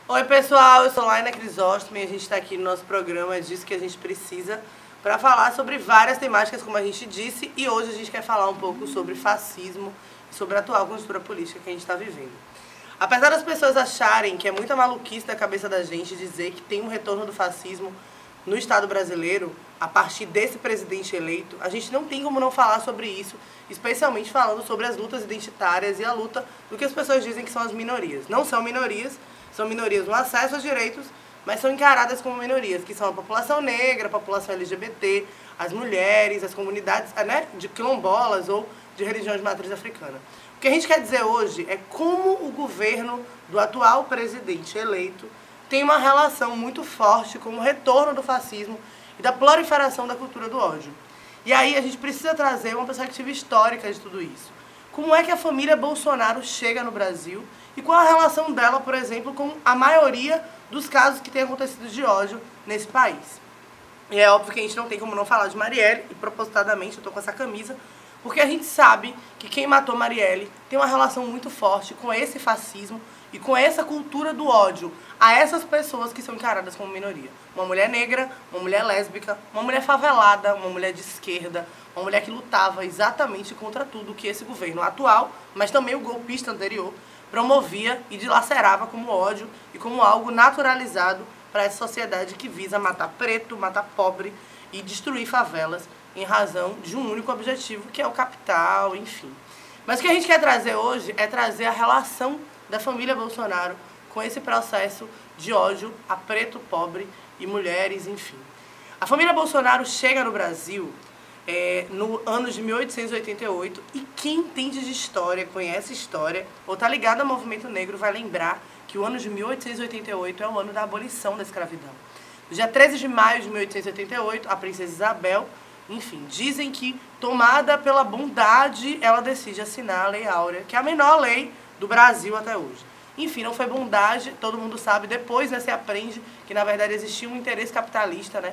Oi pessoal, eu sou Laina Crisóstomo e a gente está aqui no nosso programa Disso que a gente precisa para falar sobre várias temáticas, como a gente disse, e hoje a gente quer falar um pouco sobre fascismo e sobre a atual conjuntura política que a gente está vivendo. Apesar das pessoas acharem que é muita maluquice da cabeça da gente dizer que tem um retorno do fascismo no Estado brasileiro, a partir desse presidente eleito, a gente não tem como não falar sobre isso, especialmente falando sobre as lutas identitárias e a luta do que as pessoas dizem que são as minorias. Não são minorias no acesso aos direitos, mas são encaradas como minorias, que são a população negra, a população LGBT, as mulheres, as comunidades de quilombolas ou de religiões de matriz africana. O que a gente quer dizer hoje é como o governo do atual presidente eleito tem uma relação muito forte com o retorno do fascismo e da proliferação da cultura do ódio. E aí a gente precisa trazer uma perspectiva histórica de tudo isso. Como é que a família Bolsonaro chega no Brasil e qual a relação dela, por exemplo, com a maioria dos casos que têm acontecido de ódio nesse país. E é óbvio que a gente não tem como não falar de Marielle, e propositadamente eu estou com essa camisa, porque a gente sabe que quem matou Marielle tem uma relação muito forte com esse fascismo e com essa cultura do ódio a essas pessoas que são encaradas como minoria. Uma mulher negra, uma mulher lésbica, uma mulher favelada, uma mulher de esquerda, uma mulher que lutava exatamente contra tudo que esse governo atual, mas também o golpista anterior, promovia e dilacerava como ódio e como algo naturalizado para essa sociedade que visa matar preto, matar pobre e destruir favelas em razão de um único objetivo, que é o capital, enfim. Mas o que a gente quer trazer hoje é trazer a relação da família Bolsonaro com esse processo de ódio a preto, pobre e mulheres, enfim. A família Bolsonaro chega no Brasil no ano de 1888 e quem entende de história, conhece história ou está ligado ao movimento negro vai lembrar que o ano de 1888 é o ano da abolição da escravidão. No dia 13 de maio de 1888, a princesa Isabel, enfim, dizem que, tomada pela bondade, ela decide assinar a Lei Áurea, que é a menor lei do Brasil até hoje. Enfim, não foi bondade, todo mundo sabe, depois se aprende que na verdade existia um interesse capitalista,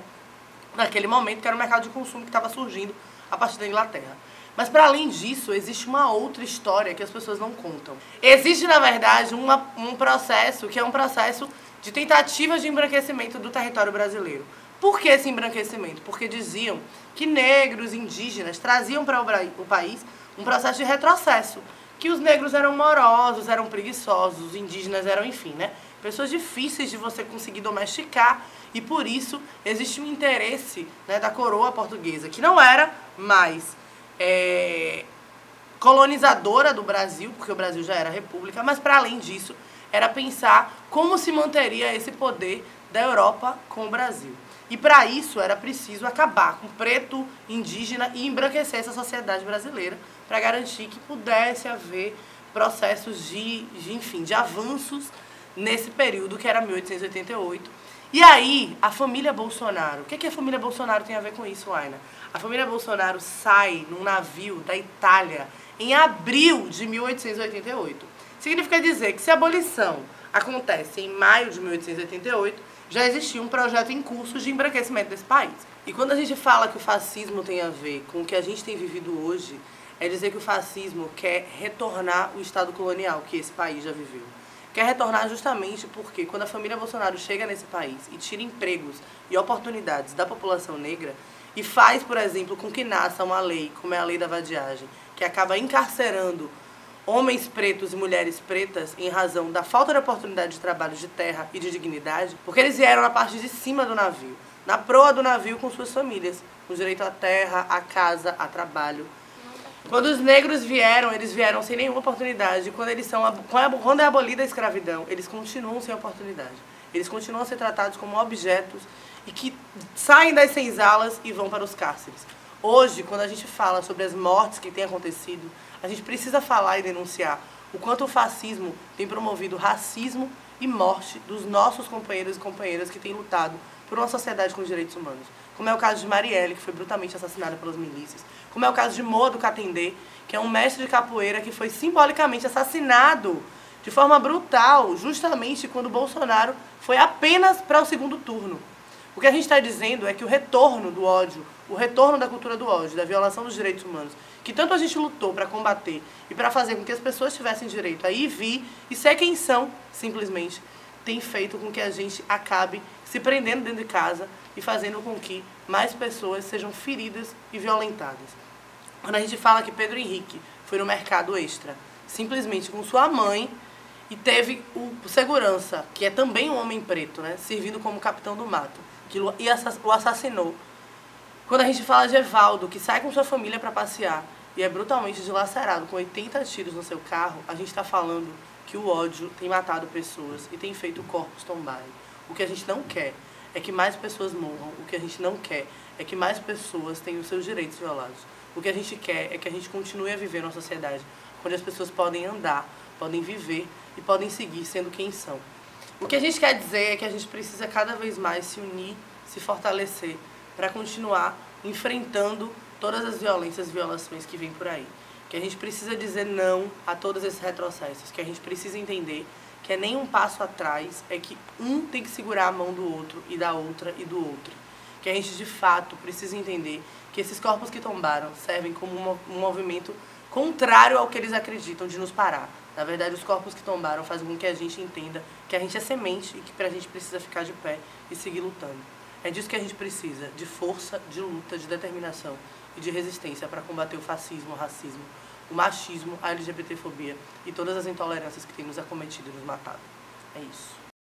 naquele momento, que era o mercado de consumo que estava surgindo a partir da Inglaterra. Mas para além disso, existe uma outra história que as pessoas não contam. Existe, na verdade, um processo que é um processo de tentativa de embranquecimento do território brasileiro. Por que esse embranquecimento? Porque diziam que negros, indígenas, traziam para o país um processo de retrocesso. Que os negros eram morosos, eram preguiçosos, os indígenas eram, enfim, pessoas difíceis de você conseguir domesticar. E por isso existe um interesse da coroa portuguesa, que não era mais colonizadora do Brasil, porque o Brasil já era república, mas para além disso, era pensar como se manteria esse poder da Europa com o Brasil. E para isso era preciso acabar com o preto, indígena e embranquecer essa sociedade brasileira para garantir que pudesse haver processos de avanços nesse período que era 1888. E aí, a família Bolsonaro, o que a família Bolsonaro tem a ver com isso, Laina? A família Bolsonaro sai num navio da Itália em abril de 1888. Significa dizer que se a abolição acontece em maio de 1888, já existia um projeto em curso de embranquecimento desse país. E quando a gente fala que o fascismo tem a ver com o que a gente tem vivido hoje, é dizer que o fascismo quer retornar o Estado colonial que esse país já viveu. Quer retornar justamente porque quando a família Bolsonaro chega nesse país e tira empregos e oportunidades da população negra e faz, por exemplo, com que nasça uma lei, como é a lei da vadiagem, que acaba encarcerando homens pretos e mulheres pretas em razão da falta de oportunidade de trabalho, de terra e de dignidade, porque eles vieram na parte de cima do navio, na proa do navio com suas famílias, com direito à terra, à casa, a trabalho. Quando os negros vieram, eles vieram sem nenhuma oportunidade. Quando é abolida a escravidão, eles continuam sem oportunidade. Eles continuam a ser tratados como objetos e que saem das senzalas e vão para os cárceres. Hoje, quando a gente fala sobre as mortes que têm acontecido, a gente precisa falar e denunciar o quanto o fascismo tem promovido racismo e morte dos nossos companheiros e companheiras que têm lutado por uma sociedade com direitos humanos. Como é o caso de Marielle, que foi brutalmente assassinada pelas milícias. Como é o caso de Moa do Catendê, que é um mestre de capoeira que foi simbolicamente assassinado de forma brutal, justamente quando Bolsonaro foi apenas para o segundo turno. O que a gente está dizendo é que o retorno do ódio, o retorno da cultura do ódio, da violação dos direitos humanos, que tanto a gente lutou para combater e para fazer com que as pessoas tivessem direito a ir e vir e ser quem são, simplesmente, tem feito com que a gente acabe se prendendo dentro de casa e fazendo com que mais pessoas sejam feridas e violentadas. Quando a gente fala que Pedro Henrique foi no mercado extra, simplesmente com sua mãe, e teve o segurança, que é também um homem preto, né, servindo como capitão do mato, que o assassinou. Quando a gente fala de Evaldo, que sai com sua família para passear e é brutalmente dilacerado com 80 tiros no seu carro, a gente está falando que o ódio tem matado pessoas e tem feito corpos tombarem. O que a gente não quer é que mais pessoas morram. O que a gente não quer é que mais pessoas tenham os seus direitos violados. O que a gente quer é que a gente continue a viver numa sociedade onde as pessoas podem andar, podem viver e podem seguir sendo quem são. O que a gente quer dizer é que a gente precisa cada vez mais se unir, se fortalecer para continuar enfrentando todas as violências e violações que vêm por aí. Que a gente precisa dizer não a todos esses retrocessos, que a gente precisa entender que é nem um passo atrás, é que um tem que segurar a mão do outro e da outra e do outro. Que a gente, de fato, precisa entender que esses corpos que tombaram servem como um movimento contrário ao que eles acreditam de nos parar. Na verdade, os corpos que tombaram fazem com que a gente entenda que a gente é semente e que a gente precisa ficar de pé e seguir lutando. É disso que a gente precisa, de força, de luta, de determinação e de resistência para combater o fascismo, o racismo, o machismo, a LGBTfobia e todas as intolerâncias que têm nos acometido e nos matado. É isso.